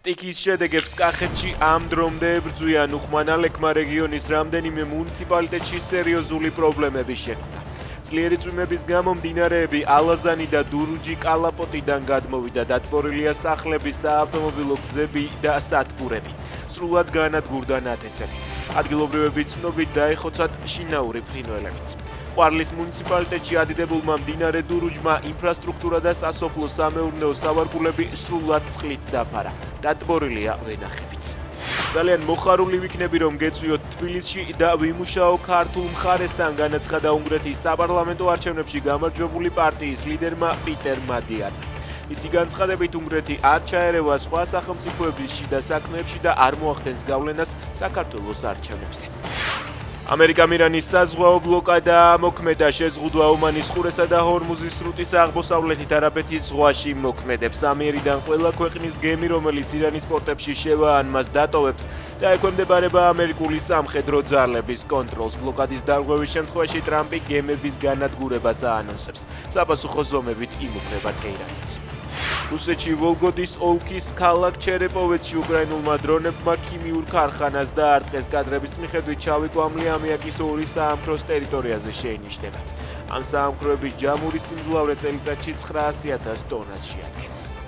სტიკის შედეგებს კახეთში ამ დრომდე ებრძვიან უხმანალეკმა რეგიონის რამდენიმე მუნიციპალიტეტში სერიოზული პრობლემები შექმნა. ძლიერი წვიმების გამო მდინარეები ალაზანი და დურუჯი კალაპოტიდან გადმოვიდა, დატბორილია სახლები, საავტომობილო გზები და სადგურები. სრულად განადგურდა ნათესები. ადგილობრივების ცნობით დაიხოცათ შინაური ფრინველებიც. ყვარლის მუნიციპალიტეტში ადიდებულმა მდინარე დურუჯმა ინფრასტრუქტურა და სასოფლო-სამეურნეო სავარგულები სრულად წყლით დაფარა. დატბორილია ვენახებიც. ძალიან მოხარული ვიქნები, რომ გეწვიოთ თბილისში და ვიმუშაო ქართულ მხარესთან, განაცხადა უნგრეთის საპარლამენტო არჩევნებში გამარჯვებული პარტიის ლიდერმა პიტერ მადიანმა. მისი განცხადებით, უნგრეთი არ ჩაერევა სხვა სახელმწიფოების შიდა საქმეებში და არ მოახდენს გავლენას საქართველოს არჩევნებზე. ამერიკამ ირანის საზღვაო ბლოკადა მოქმედა, შეზღუდვა ომანის ყურესა და ჰორმუზის სრუტის აღმოსავლეთით არაბეთის ზღვაში მოქმედებს. ამიერიდან ყველა ქვეყნის გემი, რომელიც ირანის პორტებში შევა ან მას დატოვებს და ექვემდებარება ამერიკული სამხედრო ძალების კონტროლს. ბლოკადის დარღვევის შემთხვევაში ტრამპი გემების განადგურებას აანონსებს. საპასუხო ზომებით იმუქრება თეირანიც. რუსეთში ვოლგოდის ოლქის ქალაქ ჩერეპოვეთში უკრაინულმა დრონებმა ქიმიურ ქარხანას დაარტყეს. კადრების მიხედვით ჩავიკვამლი ამიაკის 2 საამქროს ტერიტორიაზე შეინიშნება. ამ საამქროების ჯამური სიმძლავრე წელიწადში 900,000 ტონას შეადგენს.